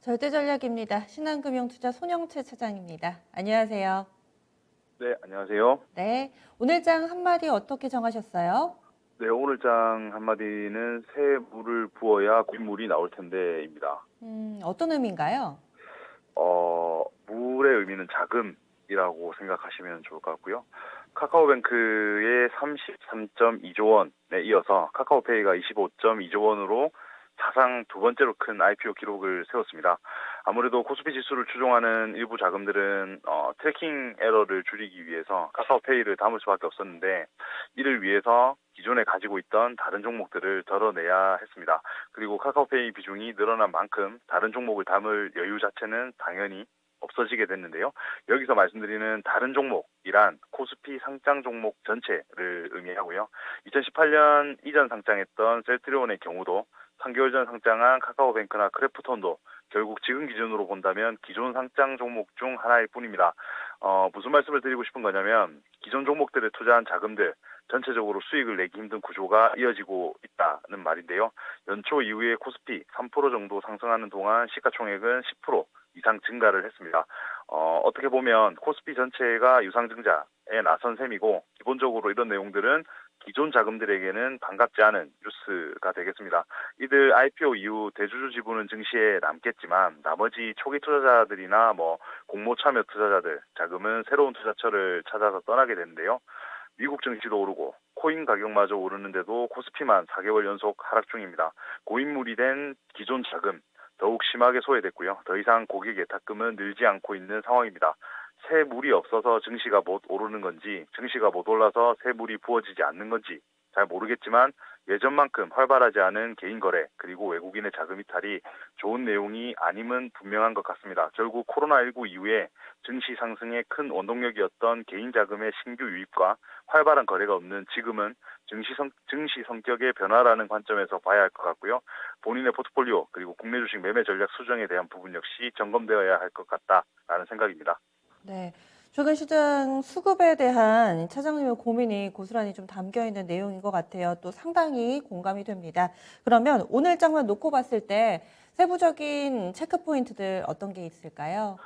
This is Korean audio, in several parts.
절대전략입니다. 신한금융투자 손영채 차장입니다. 안녕하세요. 네, 안녕하세요. 네, 오늘장 한마디 어떻게 정하셨어요? 네, 오늘 장 한마디는 새 물을 부어야 곶물이 나올 텐데입니다. 어떤 의미인가요? 물의 의미는 자금이라고 생각하시면 좋을 것 같고요. 카카오뱅크의 33.2조 원에 이어서 카카오페이가 25.2조 원으로 사상 두 번째로 큰 IPO 기록을 세웠습니다. 아무래도 코스피 지수를 추종하는 일부 자금들은 트래킹 에러를 줄이기 위해서 카카오페이를 담을 수밖에 없었는데 이를 위해서 기존에 가지고 있던 다른 종목들을 덜어내야 했습니다. 그리고 카카오페이 비중이 늘어난 만큼 다른 종목을 담을 여유 자체는 당연히 없어지게 됐는데요. 여기서 말씀드리는 다른 종목이란 코스피 상장 종목 전체를 의미하고요. 2018년 이전 상장했던 셀트리온의 경우도 3개월 전 상장한 카카오뱅크나 크래프톤도 결국 지금 기준으로 본다면 기존 상장 종목 중 하나일 뿐입니다. 무슨 말씀을 드리고 싶은 거냐면 기존 종목들에 투자한 자금들 전체적으로 수익을 내기 힘든 구조가 이어지고 있다는 말인데요. 연초 이후에 코스피 3% 정도 상승하는 동안 시가총액은 10% 이상 증가를 했습니다. 어떻게 보면 코스피 전체가 유상증자에 나선 셈이고 기본적으로 이런 내용들은 기존 자금들에게는 반갑지 않은 뉴스가 되겠습니다. 이들 IPO 이후 대주주 지분은 증시에 남겠지만 나머지 초기 투자자들이나 공모 참여 투자자들 자금은 새로운 투자처를 찾아서 떠나게 되는데요. 미국 증시도 오르고 코인 가격마저 오르는데도 코스피만 4개월 연속 하락 중입니다. 고인물이 된 기존 자금 더욱 심하게 소외됐고요. 더 이상 고객 예탁금은 늘지 않고 있는 상황입니다. 새 물이 없어서 증시가 못 오르는 건지 증시가 못 올라서 새 물이 부어지지 않는 건지 잘 모르겠지만 예전만큼 활발하지 않은 개인 거래 그리고 외국인의 자금 이탈이 좋은 내용이 아님은 분명한 것 같습니다. 결국 코로나19 이후에 증시 상승의 큰 원동력이었던 개인 자금의 신규 유입과 활발한 거래가 없는 지금은 증시 성격의 변화라는 관점에서 봐야 할 것 같고요. 본인의 포트폴리오 그리고 국내 주식 매매 전략 수정에 대한 부분 역시 점검되어야 할 것 같다라는 생각입니다. 네, 최근 시장 수급에 대한 차장님의 고민이 고스란히 좀 담겨 있는 내용인 것 같아요. 또 상당히 공감이 됩니다. 그러면 오늘장만 놓고 봤을 때 세부적인 체크 포인트들 어떤 게 있을까요?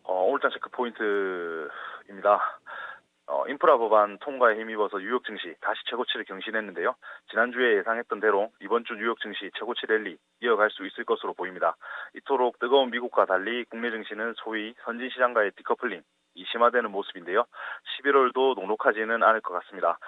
오늘장 체크 포인트입니다. 인프라 법안 통과에 힘입어서 뉴욕 증시 다시 최고치를 경신했는데요. 지난주에 예상했던 대로 이번 주 뉴욕 증시 최고치 랠리 이어갈 수 있을 것으로 보입니다. 이토록 뜨거운 미국과 달리 국내 증시는 소위 선진 시장과의 디커플링이 심화되는 모습인데요. 11월도 녹록하지는 않을 것 같습니다.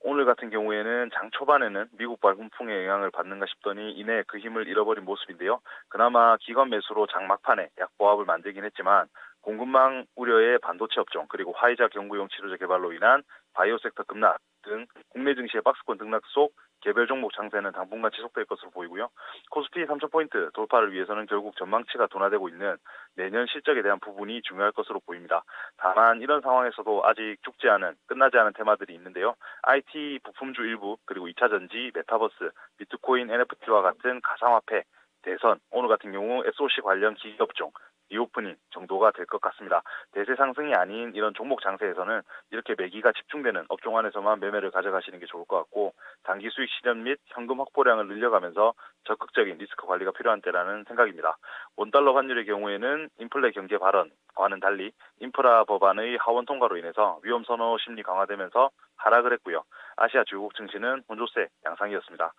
오늘 같은 경우에는 장 초반에는 미국발 훈풍의 영향을 받는가 싶더니 이내 그 힘을 잃어버린 모습인데요. 그나마 기관 매수로 장 막판에 약보합을 만들긴 했지만 공급망 우려의 반도체 업종 그리고 화이자 경구용 치료제 개발로 인한 바이오 섹터 급락 등 국내 증시의 박스권 등락 속 개별 종목 장세는 당분간 지속될 것으로 보이고요. 코스피 3,000포인트 돌파를 위해서는 결국 전망치가 둔화되고 있는 내년 실적에 대한 부분이 중요할 것으로 보입니다. 다만 이런 상황에서도 아직 죽지 않은 끝나지 않은 테마들이 있는데요. IT 부품주 일부 그리고 2차 전지, 메타버스, 비트코인, NFT와 같은 가상화폐, 대선, 오늘 같은 경우 SOC 관련 기업종 리오프닝 정도가 될 것 같습니다. 대세 상승이 아닌 이런 종목 장세에서는 이렇게 매기가 집중되는 업종 안에서만 매매를 가져가시는 게 좋을 것 같고 단기 수익 실현 및 현금 확보량을 늘려가면서 적극적인 리스크 관리가 필요한 때라는 생각입니다. 원달러 환율의 경우에는 인플레 경제 발언과는 달리 인프라 법안의 하원 통과로 인해서 위험 선호 심리 강화되면서 하락을 했고요. 아시아 주요국 증시는 혼조세 양상이었습니다.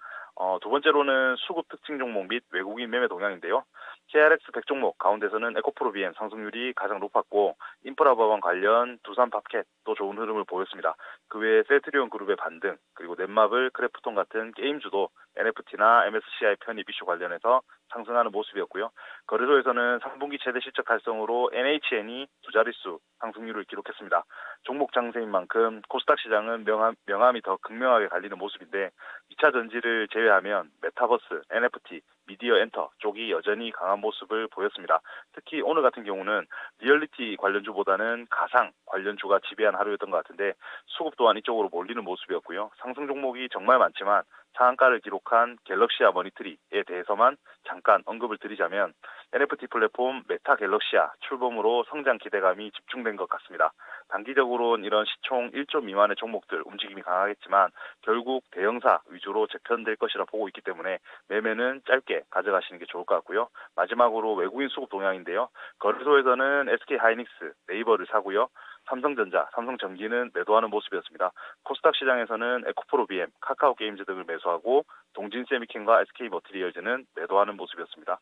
두 번째로는 수급 특징 종목 및 외국인 매매 동향인데요. KRX 100 종목 가운데서는 에코프로 BM 상승률이 가장 높았고 인프라 법안 관련 두산 팝캣도 좋은 흐름을 보였습니다. 그 외에 셀트리온 그룹의 반등 그리고 넷마블, 크래프톤 같은 게임주도 NFT나 MSCI 편입 이슈 관련해서 상승하는 모습이었고요. 거래소에서는 3분기 최대 실적 달성으로 NHN이 두 자릿수 상승률을 기록했습니다. 종목 장세인 만큼 코스닥 시장은 명암이 더 극명하게 갈리는 모습인데 2차 전지를 제외하면 메타버스, NFT, 미디어 엔터 쪽이 여전히 강한 모습을 보였습니다. 특히 오늘 같은 경우는 리얼리티 관련주보다는 가상 관련주가 지배한 하루였던 것 같은데 수급 또한 이쪽으로 몰리는 모습이었고요. 상승 종목이 정말 많지만 상한가를 기록한 갤럭시아 머니트리에 대해서만 잠깐 언급을 드리자면 NFT 플랫폼 메타 갤럭시아 출범으로 성장 기대감이 집중된 것 같습니다. 단기적으로는 이런 시총 1조 미만의 종목들 움직임이 강하겠지만 결국 대형사 위주로 재편될 것이라 보고 있기 때문에 매매는 짧게 가져가시는 게 좋을 것 같고요. 마지막으로 외국인 수급 동향인데요. 거래소에서는 SK하이닉스, 네이버를 사고요. 삼성전자, 삼성전기는 매도하는 모습이었습니다. 코스닥 시장에서는 에코프로비엠, 카카오게임즈 등을 매수하고 동진세미캠과 SK머티리얼즈는 매도하는 모습이었습니다.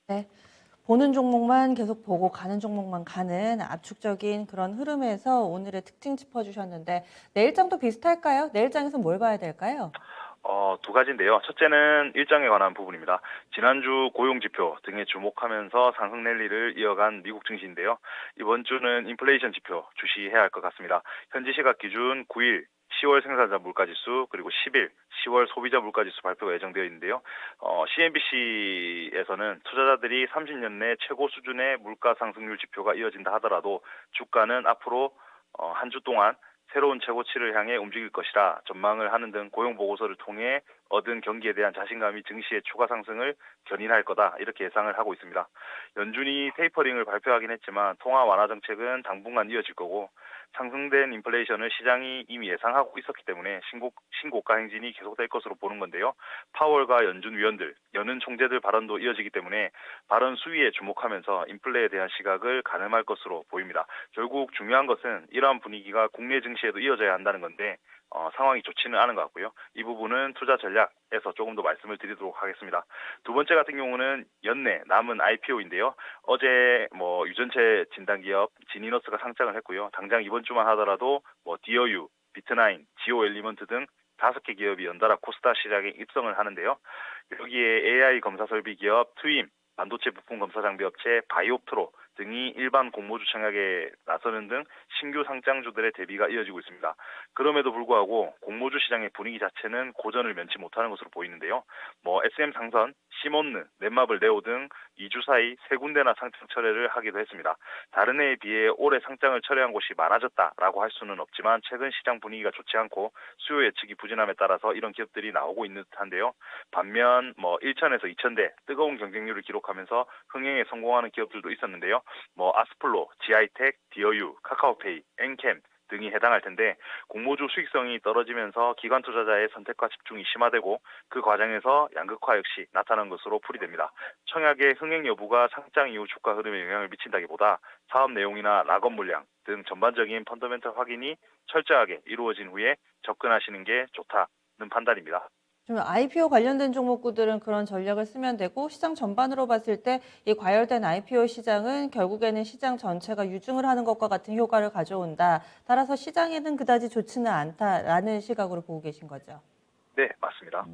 네. 보는 종목만 계속 보고 가는 종목만 가는 압축적인 그런 흐름에서 오늘의 특징 짚어주셨는데 내일장도 비슷할까요? 내일장에서 뭘 봐야 될까요? 두 가지인데요. 첫째는 일정에 관한 부분입니다. 지난주 고용지표 등에 주목하면서 상승 랠리를 이어간 미국 증시인데요. 이번 주는 인플레이션 지표 주시해야 할 것 같습니다. 현지 시각 기준 9일 10월 생산자 물가지수 그리고 10일 10월 소비자 물가지수 발표가 예정되어 있는데요. CNBC에서는 투자자들이 30년 내 최고 수준의 물가 상승률 지표가 이어진다 하더라도 주가는 앞으로 한 주 동안 새로운 최고치를 향해 움직일 것이라 전망을 하는 등 고용 보고서를 통해 얻은 경기에 대한 자신감이 증시의 추가 상승을 견인할 거다 이렇게 예상을 하고 있습니다. 연준이 테이퍼링을 발표하긴 했지만 통화 완화 정책은 당분간 이어질 거고 상승된 인플레이션을 시장이 이미 예상하고 있었기 때문에 신고가 행진이 계속될 것으로 보는 건데요. 파월과 연준 위원들, 연은 총재들 발언도 이어지기 때문에 발언 수위에 주목하면서 인플레에 대한 시각을 가늠할 것으로 보입니다. 결국 중요한 것은 이러한 분위기가 국내 증시에도 이어져야 한다는 건데 상황이 좋지는 않은 것 같고요. 이 부분은 투자 전략에서 조금 더 말씀을 드리도록 하겠습니다. 두 번째 같은 경우는 연내 남은 IPO인데요. 어제 유전체 진단기업 지니너스가 상장을 했고요. 당장 이번 주만 하더라도 디어유, 비트나인, 지오 엘리먼트 등 5개 기업이 연달아 코스닥 시장에 입성을 하는데요. 여기에 AI 검사 설비 기업 트윈, 반도체 부품 검사 장비 업체 바이옵트로 등이 일반 공모주 청약에 나서는 등 신규 상장주들의 대비가 이어지고 있습니다. 그럼에도 불구하고 공모주 시장의 분위기 자체는 고전을 면치 못하는 것으로 보이는데요. SM 상선, 시몬느, 넷마블 네오 등 2주 사이 3군데나 상장 철회를 하기도 했습니다. 다른 해에 비해 올해 상장을 철회한 곳이 많아졌다라고 할 수는 없지만 최근 시장 분위기가 좋지 않고 수요 예측이 부진함에 따라서 이런 기업들이 나오고 있는 듯한데요. 반면 1천에서 2천대 뜨거운 경쟁률을 기록하면서 흥행에 성공하는 기업들도 있었는데요. 아스플로, 지아이텍, 디어유, 카카오페이, 엔캠 등이 해당할 텐데 공모주 수익성이 떨어지면서 기관 투자자의 선택과 집중이 심화되고 그 과정에서 양극화 역시 나타난 것으로 풀이됩니다. 청약의 흥행 여부가 상장 이후 주가 흐름에 영향을 미친다기보다 사업 내용이나 락업 물량 등 전반적인 펀더멘털 확인이 철저하게 이루어진 후에 접근하시는 게 좋다는 판단입니다. 좀 IPO 관련된 종목구들은 그런 전략을 쓰면 되고 시장 전반으로 봤을 때 이 과열된 IPO 시장은 결국에는 시장 전체가 유증을 하는 것과 같은 효과를 가져온다. 따라서 시장에는 그다지 좋지는 않다라는 시각으로 보고 계신 거죠. 네, 맞습니다.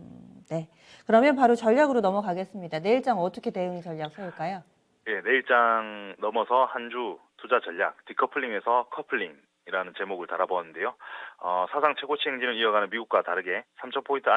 네. 그러면 바로 전략으로 넘어가겠습니다. 내일장 어떻게 대응 전략 세울까요? 예, 내일장 넘어서 한 주 투자 전략, 디커플링에서 커플링이라는 제목을 달아보았는데요. 사상 최고치 행진을 이어가는 미국과 다르게 3,000포인트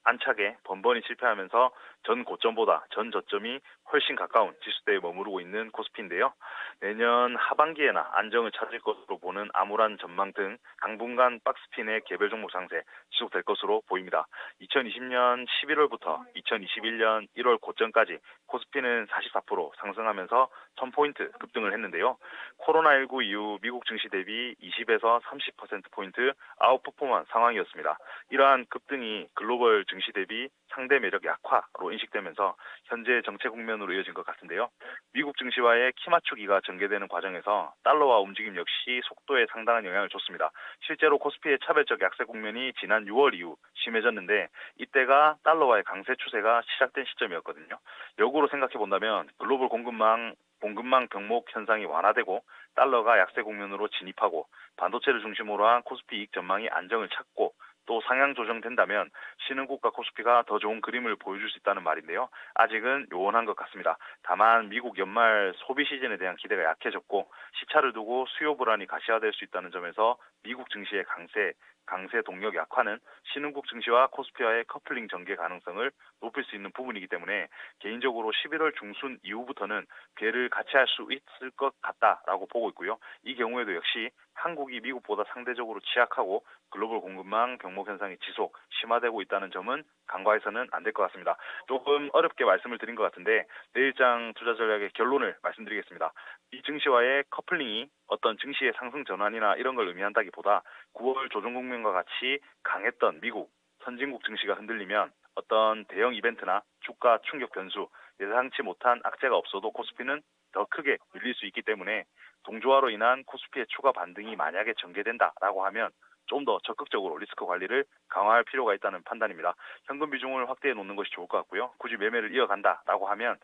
안착에 번번이 실패하면서 전 고점보다 전 저점이 훨씬 가까운 지수대에 머무르고 있는 코스피인데요. 내년 하반기에나 안정을 찾을 것으로 보는 암울한 전망 등 당분간 박스핀의 개별 종목 상세 지속될 것으로 보입니다. 2020년 11월부터 2021년 1월 고점까지 코스피는 44% 상승하면서 1000포인트 급등을 했는데요. 코로나19 이후 미국 증시 대비 20에서 30%포인트 아웃퍼포먼 상황이었습니다. 이러한 급등이 글로벌 증시 대비 상대 매력 약화로 인식되면서 현재 정체 국면으로 이어진 것 같은데요. 미국 증시와의 키 맞추기가 전개되는 과정에서 달러와 움직임 역시 속도에 상당한 영향을 줬습니다. 실제로 코스피의 차별적 약세 국면이 지난 6월 이후 심해졌는데 이때가 달러와의 강세 추세가 시작된 시점이었거든요. 역으로 생각해 본다면 글로벌 공급망 병목 현상이 완화되고 달러가 약세 국면으로 진입하고 반도체를 중심으로 한 코스피 이익 전망이 안정을 찾고 또 상향 조정된다면 신흥국가 코스피가 더 좋은 그림을 보여줄 수 있다는 말인데요. 아직은 요원한 것 같습니다. 다만 미국 연말 소비 시즌에 대한 기대가 약해졌고 시차를 두고 수요 불안이 가시화될 수 있다는 점에서 미국 증시의 강세 동력 약화는 신흥국 증시와 코스피와의 커플링 전개 가능성을 높일 수 있는 부분이기 때문에 개인적으로 11월 중순 이후부터는 배를 같이 할 수 있을 것 같다라고 보고 있고요. 이 경우에도 역시 한국이 미국보다 상대적으로 취약하고 글로벌 공급망 병목 현상이 지속 심화되고 있다는 점은 간과해서는 안 될 것 같습니다. 조금 어렵게 말씀을 드린 것 같은데 내일장 투자 전략의 결론을 말씀드리겠습니다. 이 증시와의 커플링이 어떤 증시의 상승 전환이나 이런 걸 의미한다기보다 9월 조정 국면과 같이 강했던 미국 선진국 증시가 흔들리면 어떤 대형 이벤트나 주가 충격 변수, 예상치 못한 악재가 없어도 코스피는 더 크게 밀릴 수 있기 때문에 동조화로 인한 코스피의 추가 반등이 만약에 전개된다라고 하면 좀 더 적극적으로 리스크 관리를 강화할 필요가 있다는 판단입니다. 현금 비중을 확대해 놓는 것이 좋을 것 같고요. 굳이 매매를 이어간다라고 하면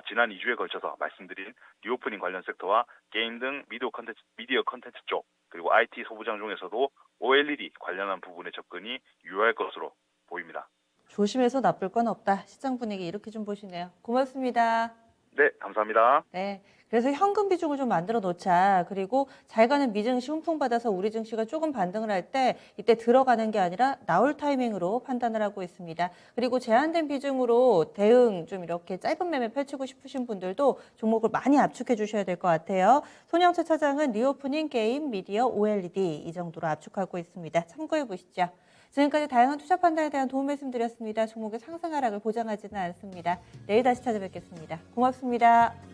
지난 2주에 걸쳐서 말씀드린 리오프닝 관련 섹터와 게임 등 미디어 컨텐츠 쪽 그리고 IT 소부장 중에서도 OLED 관련한 부분의 접근이 유효할 것으로 보입니다. 조심해서 나쁠 건 없다. 시장 분위기 이렇게 좀 보시네요. 고맙습니다. 네, 감사합니다. 네. 그래서 현금 비중을 좀 만들어 놓자. 그리고 잘 가는 미증시 훈풍 받아서 우리 증시가 조금 반등을 할 때 이때 들어가는 게 아니라 나올 타이밍으로 판단을 하고 있습니다. 그리고 제한된 비중으로 대응 좀 이렇게 짧은 매매 펼치고 싶으신 분들도 종목을 많이 압축해 주셔야 될 것 같아요. 손영채 차장은 리오프닝 게임, 미디어, OLED 이 정도로 압축하고 있습니다. 참고해 보시죠. 지금까지 다양한 투자 판단에 대한 도움 말씀드렸습니다. 종목의 상승 하락을 보장하지는 않습니다. 내일 다시 찾아뵙겠습니다. 고맙습니다.